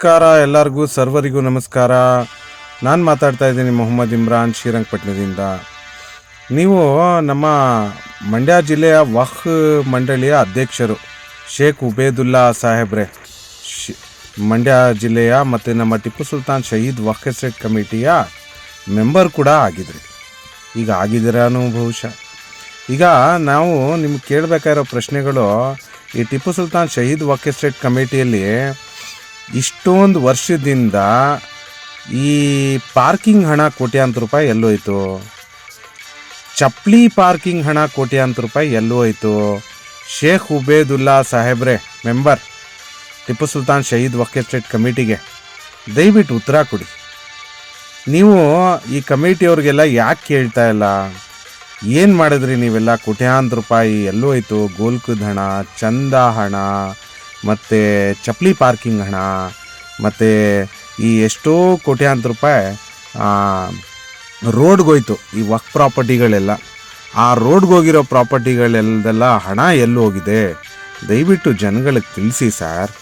ನಮಸ್ಕಾರ ಎಲ್ಲರಿಗೂ ಸರ್ವರಿಗೂ ನಮಸ್ಕಾರ. ನಾನು ಮಾತಾಡ್ತಾ ಇದ್ದೀನಿ ಮೊಹಮ್ಮದ್ ಇಮ್ರಾನ್ ಶ್ರೀರಂಗಪಟ್ಟಣದಿಂದ. ನೀವು ನಮ್ಮ ಮಂಡ್ಯ ಜಿಲ್ಲೆಯ ವಕ್ಫ್ ಮಂಡಳಿಯ ಅಧ್ಯಕ್ಷರು ಶೇಖ್ ಉಬೇದುಲ್ಲಾ ಸಾಹೇಬ್ರೆ, ಮಂಡ್ಯ ಜಿಲ್ಲೆಯ ಮತ್ತು ನಮ್ಮ ಟಿಪ್ಪು ಸುಲ್ತಾನ್ ಶಹೀದ್ ವಕ್ಫ್ ಎಸ್ಟೇಟ್ ಕಮಿಟಿಯ ಮೆಂಬರ್ ಕೂಡ ಆಗಿದ್ರಿ. ಈಗ ಆಗಿದ್ದೀರಾನು ಬಹುಶಃ. ಈಗ ನಾವು ನಿಮ್ಗೆ ಕೇಳಬೇಕಾಗಿರೋ ಪ್ರಶ್ನೆಗಳು, ಈ ಟಿಪ್ಪು ಸುಲ್ತಾನ್ ಶಹೀದ್ ವಕ್ಫ್ ಎಸ್ಟೇಟ್ ಕಮಿಟಿಯಲ್ಲಿ ಇಷ್ಟೊಂದು ವರ್ಷದಿಂದ ಈ ಪಾರ್ಕಿಂಗ್ ಹಣ ಕೋಟ್ಯಾಂತರ ರೂಪಾಯಿ ಎಲ್ಲೋಯ್ತು? ಚಪ್ಪಲಿ ಪಾರ್ಕಿಂಗ್ ಹಣ ಕೋಟ್ಯಾಂತರ ರೂಪಾಯಿ ಎಲ್ಲೋಯ್ತು? ಶೇಖ್ ಉಬೇದುಲ್ಲಾ ಸಾಹೇಬ್ರೆ, ಮೆಂಬರ್ ಟಿಪ್ಪು ಸುಲ್ತಾನ್ ಶಹೀದ್ ವಕ್ಫ್ ಎಸ್ಟೇಟ್ ಕಮಿಟಿಗೆ ದಯವಿಟ್ಟು ಉತ್ತರ ಕೊಡಿ. ನೀವು ಈ ಕಮಿಟಿಯವ್ರಿಗೆಲ್ಲ ಯಾಕೆ ಕೇಳ್ತಾ ಇಲ್ಲ? ಏನು ಮಾಡಿದ್ರಿ ನೀವೆಲ್ಲ? ಕೋಟ್ಯಾಂತರ ರೂಪಾಯಿ ಎಲ್ಲೋಯ್ತು? ಗೋಲ್ಕದ ಹಣ, ಚಂದ ಹಣ, ಮತ್ತು ಚಪ್ಪಲಿ ಪಾರ್ಕಿಂಗ್ ಹಣ, ಮತ್ತು ಈ ಎಷ್ಟೋ ಕೋಟ್ಯಾಂತರ ರೂಪಾಯಿ ರೋಡ್ಗೋಯ್ತು. ಈ ವಕ್ಫ್ ಪ್ರಾಪರ್ಟಿಗಳೆಲ್ಲ, ಆ ರೋಡ್ಗೋಗಿರೋ ಪ್ರಾಪರ್ಟಿಗಳೆಲ್ಲದೆಲ್ಲ ಹಣ ಎಲ್ಲಿ ಹೋಗಿದೆ? ದಯವಿಟ್ಟು ಜನಗಳಿಗೆ ತಿಳಿಸಿ ಸರ್.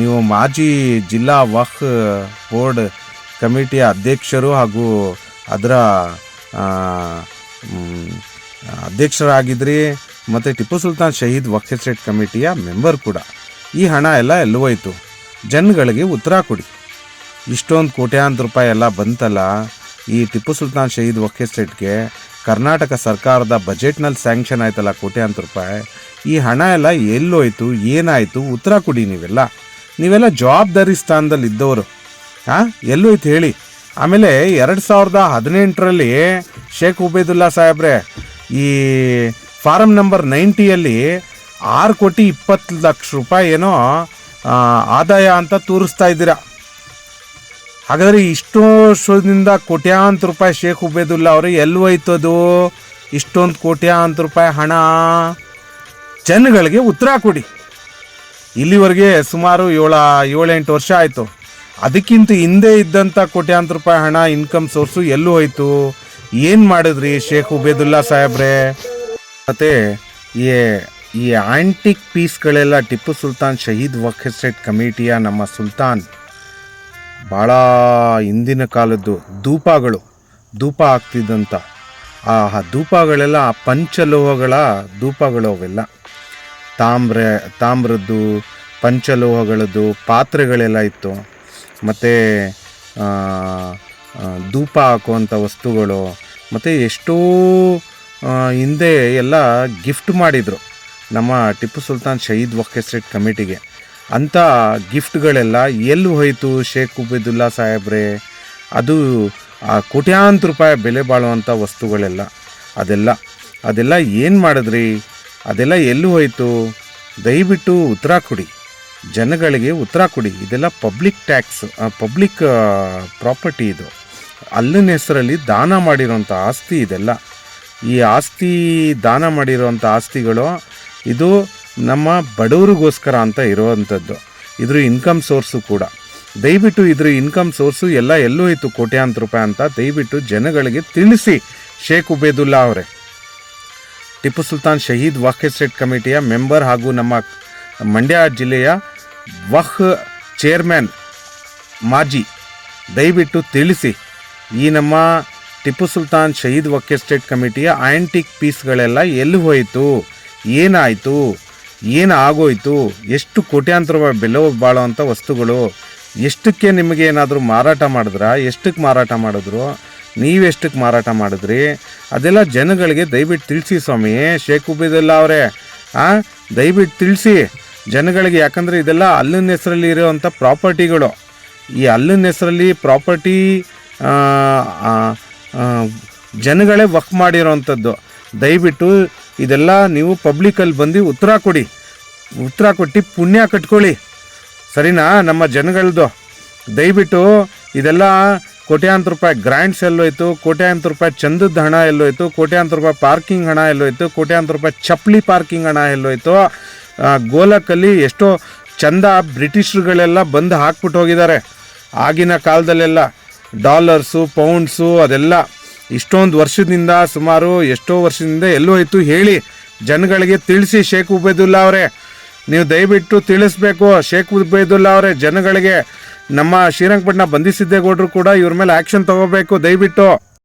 ನೀವು ಮಾಜಿ ಜಿಲ್ಲಾ ವಕ್ಫ್ ಬೋರ್ಡ್ ಕಮಿಟಿಯ ಅಧ್ಯಕ್ಷರು ಹಾಗೂ ಅದರ ಅಧ್ಯಕ್ಷರಾಗಿದ್ರಿ, ಮತ್ತು ಟಿಪ್ಪು ಸುಲ್ತಾನ್ ಶಹೀದ್ ವಕ್ಫ್ ಎಸ್ಟೇಟ್ ಕಮಿಟಿಯ ಮೆಂಬರ್ ಕೂಡ. ಈ ಹಣ ಎಲ್ಲ ಎಲ್ಲೋಯ್ತು? ಜನಗಳಿಗೆ ಉತ್ತರ ಕೊಡಿ. ಇಷ್ಟೊಂದು ಕೋಟ್ಯಾಂತರ ರೂಪಾಯಿ ಎಲ್ಲ ಬಂತಲ್ಲ ಈ ಟಿಪ್ಪು ಸುಲ್ತಾನ್ ಶಹೀದ್ ವಕ್ಫ್ ಎಸ್ಟೇಟ್ಗೆ, ಕರ್ನಾಟಕ ಸರ್ಕಾರದ ಬಜೆಟ್ನಲ್ಲಿ ಸ್ಯಾಂಕ್ಷನ್ ಆಯ್ತಲ್ಲ ಕೋಟ್ಯಾಂತರ ರೂಪಾಯಿ. ಈ ಹಣ ಎಲ್ಲ ಎಲ್ಲೋಯ್ತು? ಏನಾಯಿತು? ಉತ್ತರ ಕೊಡಿ. ನೀವೆಲ್ಲ ಜವಾಬ್ದಾರಿ ಸ್ಥಾನದಲ್ಲಿ ಇದ್ದವರು. ಎಲ್ಲೋಯ್ತು ಹೇಳಿ. ಆಮೇಲೆ 2018ರಲ್ಲಿ ಶೇಖ್ ಉಬೇದುಲ್ಲಾ ಸಾಹೇಬ್ರೆ, ಈ ಫಾರಂ ನಂಬರ್ 90ಯಲ್ಲಿ 6,20,00,000 ರೂಪಾಯಿ ಏನೋ ಆದಾಯ ಅಂತ ತೋರಿಸ್ತಾ ಇದ್ದೀರಾ. ಹಾಗಾದರೆ ಇಷ್ಟೋ ವರ್ಷದಿಂದ ಕೋಟ್ಯಾಂತರ ರೂಪಾಯಿ ಶೇಖ್ ಉಬೇದುಲ್ಲಾ ಅವರು ಎಲ್ಲಿ ಹೋಯ್ತದು? ಇಷ್ಟೊಂದು ಕೋಟ್ಯಾಂತರ ರೂಪಾಯಿ ಹಣ ಜನಗಳಿಗೆ ಉತ್ತರ ಕೊಡಿ. ಇಲ್ಲಿವರೆಗೆ ಸುಮಾರು 7-8 ವರ್ಷ ಆಯಿತು. ಅದಕ್ಕಿಂತ ಹಿಂದೆ ಇದ್ದಂಥ ಕೋಟ್ಯಾಂತರ ರೂಪಾಯಿ ಹಣ ಇನ್ಕಮ್ ಸೋರ್ಸು ಎಲ್ಲೂ ಹೋಯ್ತು? ಏನು ಮಾಡಿದ್ರಿ ಶೇಖ್ ಉಬೇದುಲ್ಲಾ ಸಾಹೇಬ್ರೆ? ಮತ್ತು ಈ ಆಂಟಿಕ್ ಪೀಸ್ಗಳೆಲ್ಲ ಟಿಪ್ಪು ಸುಲ್ತಾನ್ ಶಹೀದ್ ವಕ್ಫ್ ಎಸ್ಟೇಟ್ ಕಮಿಟಿಯ ನಮ್ಮ ಸುಲ್ತಾನ್ ಭಾಳ ಹಿಂದಿನ ಕಾಲದ್ದು ಧೂಪ ಆಗ್ತಿದ್ದಂಥ ಆ ಧೂಪಗಳೆಲ್ಲ ಪಂಚಲೋಹಗಳ ಧೂಪಗಳು. ಅವೆಲ್ಲ ತಾಮ್ರದ್ದು ಪಂಚಲೋಹಗಳದ್ದು ಪಾತ್ರೆಗಳೆಲ್ಲ ಇತ್ತು. ಮತ್ತು ಧೂಪ ಹಾಕುವಂಥ ವಸ್ತುಗಳು, ಮತ್ತು ಎಷ್ಟೋ ಹಿಂದೆ ಎಲ್ಲ ಗಿಫ್ಟ್ ಮಾಡಿದರು ನಮ್ಮ ಟಿಪ್ಪು ಸುಲ್ತಾನ್ ಶಹೀದ್ ವಕ್ಫ್ ಎಸ್ಟೇಟ್ ಕಮಿಟಿಗೆ. ಅಂಥ ಗಿಫ್ಟ್ಗಳೆಲ್ಲ ಎಲ್ಲಿ ಹೋಯಿತು ಶೇಖ್ ಉಬೇದುಲ್ಲಾ ಸಾಹೇಬ್ರೆ? ಅದು ಕೋಟ್ಯಾಂತರ ರೂಪಾಯಿ ಬೆಲೆ ಬಾಳುವಂಥ ವಸ್ತುಗಳೆಲ್ಲ, ಅದೆಲ್ಲ ಏನು ಮಾಡಿದ್ರಿ? ಅದೆಲ್ಲ ಎಲ್ಲಿ ಹೋಯಿತು? ದಯವಿಟ್ಟು ಉತ್ತರ ಕೊಡಿ. ಜನಗಳಿಗೆ ಉತ್ತರ ಕೊಡಿ. ಇದೆಲ್ಲ ಪಬ್ಲಿಕ್ ಟ್ಯಾಕ್ಸ್, ಪಬ್ಲಿಕ್ ಪ್ರಾಪರ್ಟಿ. ಇದು ಅಲ್ಲಿನ ಹೆಸರಲ್ಲಿ ದಾನ ಮಾಡಿರೋಂಥ ಆಸ್ತಿ. ಇದೆಲ್ಲ ಈ ಆಸ್ತಿ ದಾನ ಮಾಡಿರೋಂಥ ಆಸ್ತಿಗಳು, ಇದು ನಮ್ಮ ಬಡವರಿಗೋಸ್ಕರ ಅಂತ ಇರೋವಂಥದ್ದು. ಇದ್ರ ಇನ್ಕಮ್ ಸೋರ್ಸು ಕೂಡ. ದಯವಿಟ್ಟು ಇದ್ರ ಇನ್ಕಮ್ ಸೋರ್ಸು ಎಲ್ಲ ಎಲ್ಲೋಯ್ತು ಕೋಟ್ಯಾಂತರ ರೂಪಾಯಿ ಅಂತ ದಯವಿಟ್ಟು ಜನಗಳಿಗೆ ತಿಳಿಸಿ. ಶೇಖ್ ಉಬೇದುಲ್ಲಾ ಅವರೇ, ಟಿಪ್ಪು ಸುಲ್ತಾನ್ ಶಹೀದ್ ವಕ್ಫ್ ಎಸ್ಟೇಟ್ ಕಮಿಟಿಯ ಮೆಂಬರ್ ಹಾಗೂ ನಮ್ಮ ಮಂಡ್ಯ ಜಿಲ್ಲೆಯ ವಕ್ಫ್ ಚೇರ್ಮನ್ ಮಾಜಿ, ದಯವಿಟ್ಟು ತಿಳಿಸಿ. ಈ ನಮ್ಮ ಟಿಪ್ಪು ಸುಲ್ತಾನ್ ಶಹೀದ್ ವಕ್ಫ್ ಎಸ್ಟೇಟ್ ಕಮಿಟಿಯ ಆಂಟಿಕ್ ಪೀಸ್ಗಳೆಲ್ಲ ಎಲ್ಲಿ ಹೋಯಿತು? ಏನಾಯಿತು? ಏನು ಆಗೋಯ್ತು? ಎಷ್ಟು ಕೋಟ್ಯಾಂತರ ರೂಪಾಯಿ ಬೆಲೆ ಬಾಳೋವಂಥ ವಸ್ತುಗಳು ಎಷ್ಟಕ್ಕೆ ನಿಮಗೆ ಏನಾದರೂ ಮಾರಾಟ ಮಾಡಿದ್ರಾ? ಎಷ್ಟಕ್ಕೆ ಮಾರಾಟ ಮಾಡಿದ್ರು? ನೀವೆಷ್ಟಕ್ಕೆ ಮಾರಾಟ ಮಾಡಿದ್ರಿ? ಅದೆಲ್ಲ ಜನಗಳಿಗೆ ದಯವಿಟ್ಟು ತಿಳಿಸಿ ಸ್ವಾಮಿ. ಶೇಖ್ ಉಬೇದುಲ್ಲಾ ಅವರೇ, ದಯವಿಟ್ಟು ತಿಳಿಸಿ ಜನಗಳಿಗೆ. ಯಾಕಂದರೆ ಇದೆಲ್ಲ ಅಲ್ಲಿನ ಹೆಸರಲ್ಲಿ ಇರೋವಂಥ ಪ್ರಾಪರ್ಟಿಗಳು. ಈ ಅಲ್ಲಿನ ಹೆಸರಲ್ಲಿ ಪ್ರಾಪರ್ಟಿ ಜನಗಳೇ ವಕ್ಫ್ ಮಾಡಿರೋವಂಥದ್ದು. ದಯವಿಟ್ಟು ಇದೆಲ್ಲ ನೀವು ಪಬ್ಲಿಕಲ್ಲಿ ಬಂದು ಉತ್ತರ ಕೊಟ್ಟು ಪುಣ್ಯ ಕಟ್ಕೊಳ್ಳಿ, ಸರಿನಾ? ನಮ್ಮ ಜನಗಳದ್ದು ದಯವಿಟ್ಟು ಇದೆಲ್ಲ ಕೋಟ್ಯಾಂತರ ರೂಪಾಯಿ ಗ್ರ್ಯಾಂಡ್ಸ್ ಎಲ್ಲೋಯ್ತು? ಕೋಟ್ಯಾಂತರ ರೂಪಾಯಿ ಚಂದದ ಹಣ ಎಲ್ಲೋಯ್ತು? ಕೋಟ್ಯಾಂತರ ರೂಪಾಯಿ ಪಾರ್ಕಿಂಗ್ ಹಣ ಎಲ್ಲೋಯ್ತು? ಕೋಟ್ಯಾಂತರ ರೂಪಾಯಿ ಚಪ್ಪಲಿ ಪಾರ್ಕಿಂಗ್ ಹಣ ಎಲ್ಲೋಯ್ತು? ಗೋಲಕಲ್ಲಿ ಎಷ್ಟೋ ಚಂದ ಬ್ರಿಟಿಷರುಗಳೆಲ್ಲ ಬಂದು ಹಾಕ್ಬಿಟ್ಟು ಹೋಗಿದ್ದಾರೆ. ಆಗಿನ ಕಾಲದಲ್ಲೆಲ್ಲ ಡಾಲರ್ಸು, ಪೌಂಡ್ಸು, ಅದೆಲ್ಲ ಇಷ್ಟೊಂದು ವರ್ಷದಿಂದ, ಸುಮಾರು ಎಷ್ಟೋ ವರ್ಷದಿಂದ ಎಲ್ಲೋಯ್ತು ಹೇಳಿ, ಜನಗಳಿಗೆ ತಿಳಿಸಿ. ಶೇಖ್ ಉಬೇದುಲ್ಲಾ ಅವರೇ, ನೀವು ದಯವಿಟ್ಟು ತಿಳಿಸ್ಬೇಕು. ಶೇಖ್ ಉಬೇದುಲ್ಲಾ ಅವರೇ, ಜನಗಳಿಗೆ ನಮ್ಮ ಶ್ರೀರಂಗಪಟ್ಟಣ ಬಂಧಿಸಿದ್ದೇಗೌಡರು ಕೂಡ ಇವ್ರ ಮೇಲೆ ಆ್ಯಕ್ಷನ್ ತಗೋಬೇಕು ದಯವಿಟ್ಟು.